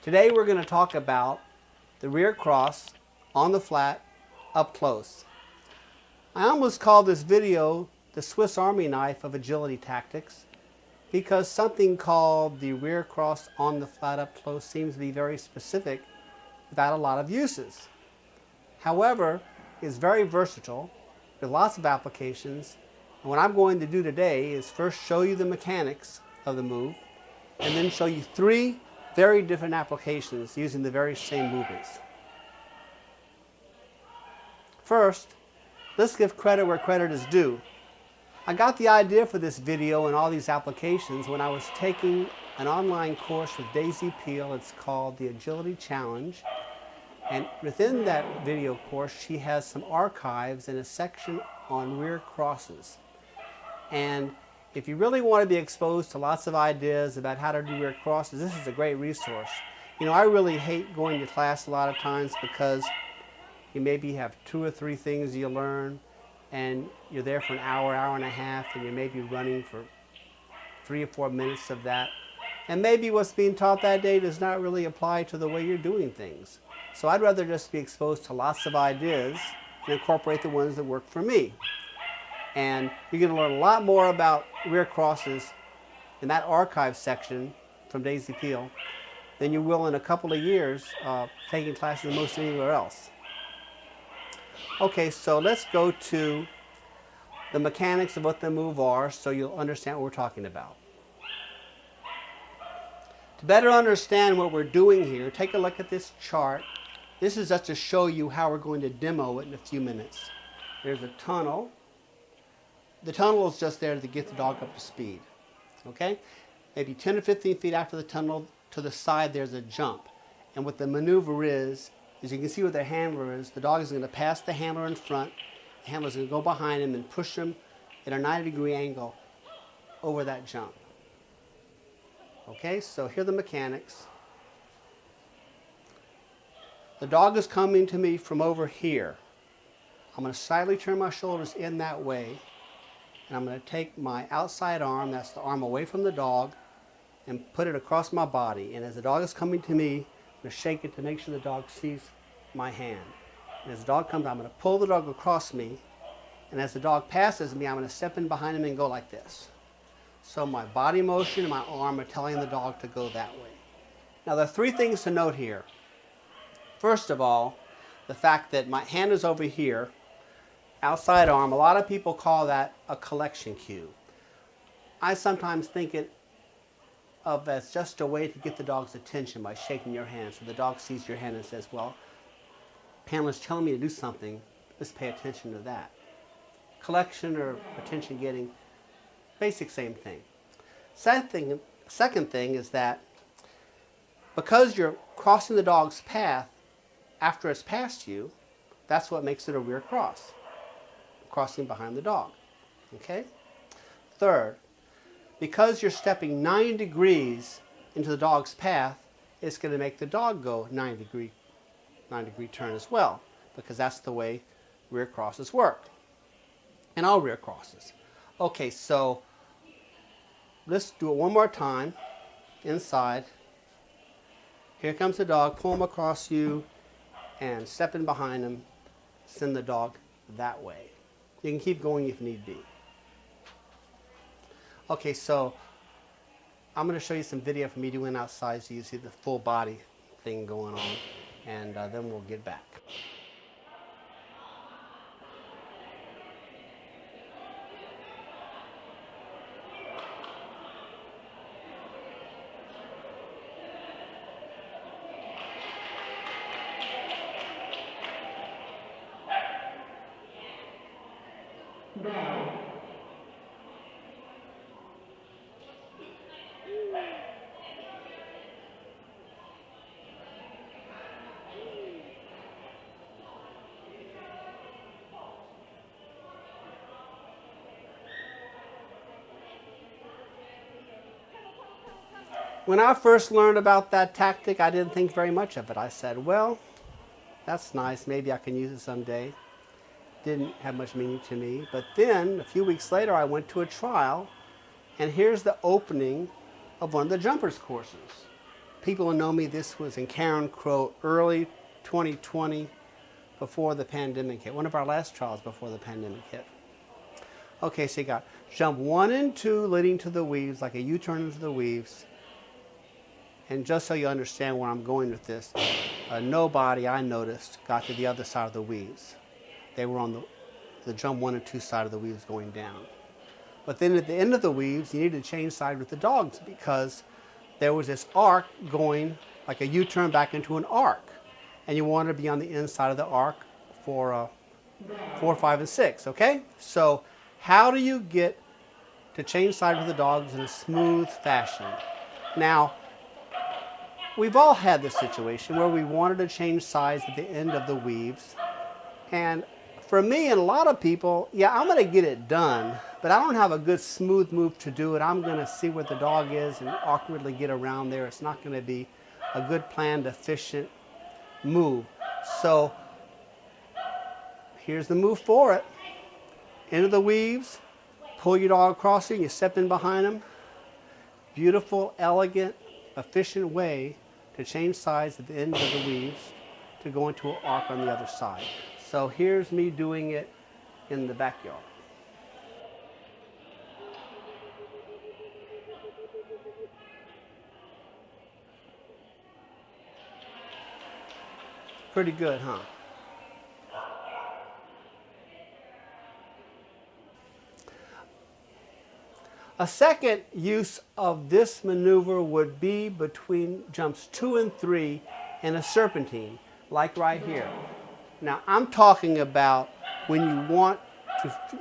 Today we're going to talk about the rear cross on the flat up close. I almost call this video the Swiss Army knife of agility tactics because something called the rear cross on the flat up close seems to be very specific without a lot of uses. However, it's very versatile with lots of applications, and what I'm going to do today is first show you the mechanics of the move and then show you three very different applications using the very same movements. First, let's give credit where credit is due. I got the idea for this video and all these applications when I was taking an online course with Daisy Peel. It's called the Agility Challenge. And within that video course, she has some archives and a section on rear crosses. And if you really want to be exposed to lots of ideas about how to do rear crosses, this is a great resource. You know, I really hate going to class a lot of times because you maybe have 2 or 3 things you learn, and you're there for an hour, hour and a half, and you may be running for 3 or 4 minutes of that. And maybe what's being taught that day does not really apply to the way you're doing things. So I'd rather just be exposed to lots of ideas and incorporate the ones that work for me. And you're going to learn a lot more about rear crosses in that archive section from Daisy Peel than you will in a couple of years taking classes most anywhere else. Okay, so let's go to the mechanics of what the move are so you'll understand what we're talking about. To better understand what we're doing here, take a look at this chart. This is just to show you how we're going to demo it in a few minutes. There's a tunnel. The tunnel is just there to get the dog up to speed. Okay? Maybe 10 or 15 feet after the tunnel, to the side there's a jump. And what the maneuver is you can see where the handler is. The dog is going to pass the handler in front. The handler is going to go behind him and push him at a 90-degree angle over that jump. Okay, so here are the mechanics. The dog is coming to me from over here. I'm going to slightly turn my shoulders in that way, and I'm going to take my outside arm, that's the arm away from the dog, and put it across my body. And as the dog is coming to me, I'm going to shake it to make sure the dog sees my hand. And as the dog comes, I'm going to pull the dog across me, and as the dog passes me, I'm going to step in behind him and go like this. So my body motion and my arm are telling the dog to go that way. Now there are 3 things to note here. First of all, the fact that my hand is over here, outside arm, a lot of people call that a collection cue. I sometimes think of as just a way to get the dog's attention by shaking your hand. So the dog sees your hand and says, well, Pamela's telling me to do something, let's pay attention to that. Collection or attention getting, basic same thing. Second thing is that because you're crossing the dog's path after it's passed you, that's what makes it a rear cross, crossing behind the dog. Okay? Third, because you're stepping 90 degrees into the dog's path, it's going to make the dog go 90-degree turn as well, because that's the way rear crosses work. And all rear crosses. Okay, so let's do it one more time. Inside. Here comes the dog. Pull him across you and step in behind him. Send the dog that way. You can keep going if need be. Okay, so I'm going to show you some video from me doing outside so you see the full body thing going on, and then we'll get back. When I first learned about that tactic, I didn't think very much of it. I said, well, that's nice. Maybe I can use it someday. Didn't have much meaning to me. But then, a few weeks later, I went to a trial, and here's the opening of one of the jumpers courses. people who know me, this was in Karen Crow, early 2020, before the pandemic hit. One of our last trials before the pandemic hit. Okay, so you got jump 1 and 2 leading to the weaves, like a U-turn into the weaves. And just so you understand where I'm going with this, nobody I noticed got to the other side of the weaves. They were on the jump 1 and 2 side of the weaves going down. But then at the end of the weaves, you needed to change side with the dogs because there was this arc going, like a U-turn back into an arc. And you wanted to be on the inside of the arc for 4, 5, and 6, okay? So how do you get to change sides with the dogs in a smooth fashion? Now, we've all had this situation where we wanted to change sides at the end of the weaves. And for me and a lot of people, yeah, I'm going to get it done, but I don't have a good smooth move to do it. I'm going to see where the dog is and awkwardly get around there. It's not going to be a good planned, efficient move. So here's the move for it. Into the weaves, pull your dog across you, you step in behind them. Beautiful, elegant, efficient way to change sides at the end of the weaves to go into an arc on the other side. So here's me doing it in the backyard. Pretty good, huh? A second use of this maneuver would be between jumps 2 and 3 in a serpentine, like right here. Now, I'm talking about when you want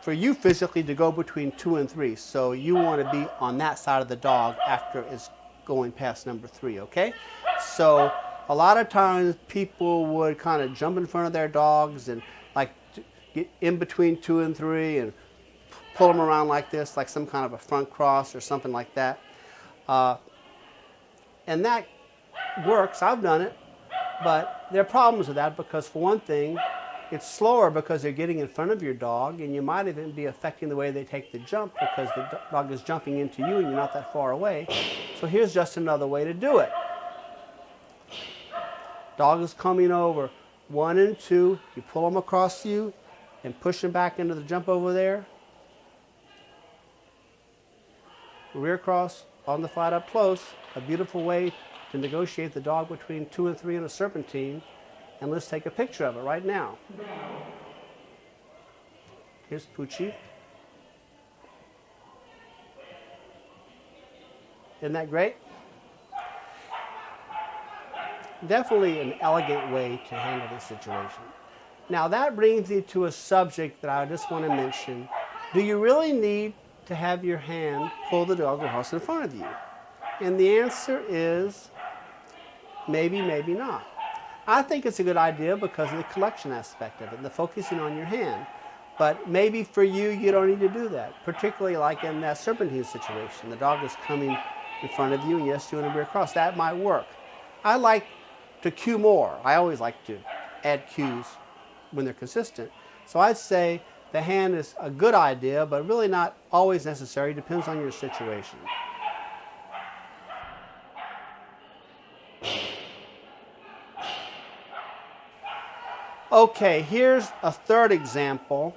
for you physically to go between 2 and 3. So you want to be on that side of the dog after it's going past number 3, okay? So a lot of times people would kind of jump in front of their dogs and like get in between 2 and 3 and pull them around like this, like some kind of a front cross or something like that. And that works. I've done it. But there are problems with that because, for one thing, it's slower because they're getting in front of your dog, and you might even be affecting the way they take the jump because the dog is jumping into you and you're not that far away. So here's just another way to do it. Dog is coming over 1 and 2. You pull them across you and push them back into the jump over there. Rear cross on the flat up close. A beautiful way to negotiate the dog between 2 and 3 in a serpentine. And let's take a picture of it right now. Here's Poochie. Isn't that great? Definitely an elegant way to handle this situation. Now that brings me to a subject that I just want to mention. Do you really need to have your hand pull the dog or horse in front of you? And the answer is maybe, maybe not. I think it's a good idea because of the collection aspect of it, the focusing on your hand. But maybe for you, you don't need to do that, particularly like in that serpentine situation. The dog is coming in front of you and you're just doing a rear cross. That might work. I like to cue more. I always like to add cues when they're consistent. So I'd say the hand is a good idea, but really not always necessary. Depends on your situation. Okay, here's a third example.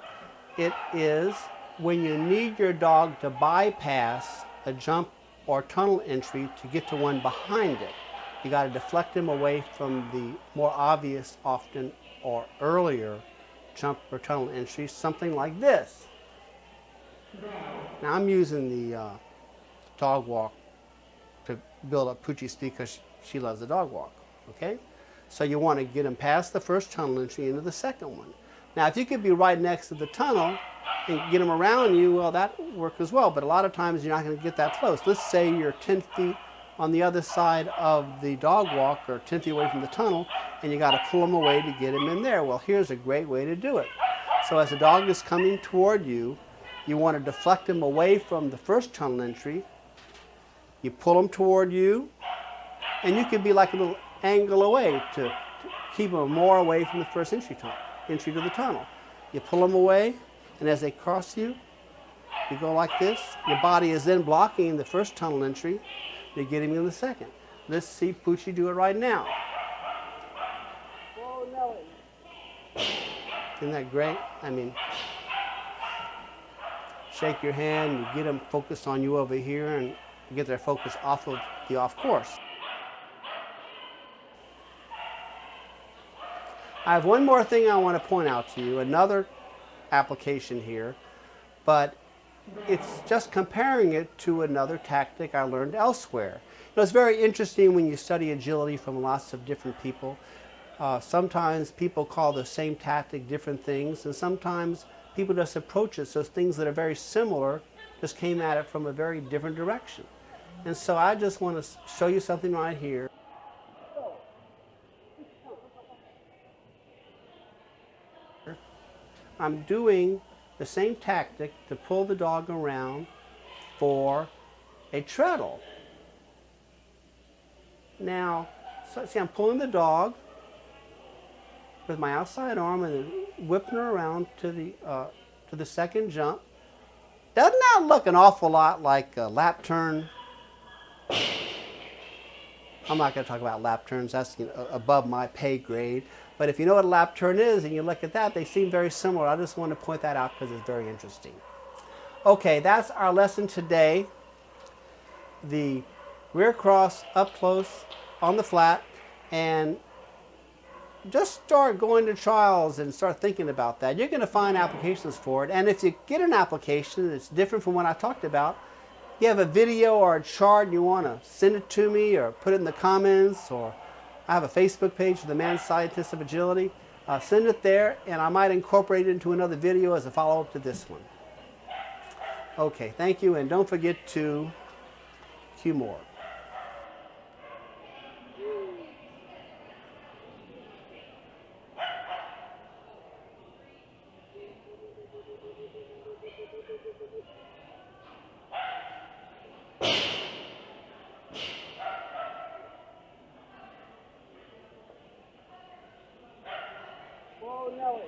It is when you need your dog to bypass a jump or tunnel entry to get to one behind it. You got to deflect him away from the more obvious, often or earlier jump or tunnel entry, something like this. Now I'm using the dog walk to build up Poochie's speed because she loves the dog walk, okay? So you want to get him past the first tunnel entry into the second one. Now if you could be right next to the tunnel and get him around you, well that would work as well, but a lot of times you're not going to get that close. Let's say you're 10 feet on the other side of the dog walk or 10 feet away from the tunnel and you got to pull him away to get him in there. Well, here's a great way to do it. So as the dog is coming toward you, you want to deflect him away from the first tunnel entry. You pull him toward you and you can be like a little angle away to keep him more away from the first entry to the tunnel. You pull him away and as they cross you, you go like this. Your body is then blocking the first tunnel entry. You get him in the second. Let's see Poochie do it right now. Whoa, Nelly. Isn't that great? I mean, shake your hand, you get them focused on you over here, and you get their focus off of the off course. I have one more thing I want to point out to you, another application here, but it's just comparing it to another tactic I learned elsewhere. You know, it's very interesting when you study agility from lots of different people. Sometimes people call the same tactic different things, and sometimes people just approach it so things that are very similar just came at it from a very different direction. And so I just want to show you something right here. I'm doing the same tactic to pull the dog around for a treadle. Now, so see, I'm pulling the dog with my outside arm and then whipping her around to the second jump. Doesn't that look an awful lot like a lap turn? I'm not going to talk about lap turns. That's above my pay grade. But if you know what a lap turn is and you look at that, they seem very similar. I just want to point that out because it's very interesting. Okay, that's our lesson today. The rear cross up close on the flat, and just start going to trials and start thinking about that. You're going to find applications for it. And if you get an application that's different from what I talked about, you have a video or a chart and you want to send it to me or put it in the comments, or I have a Facebook page for the Mad Scientist of Agility. Send it there and I might incorporate it into another video as a follow-up to this one. Okay, thank you, and don't forget to cue more. Whoa, Nelly.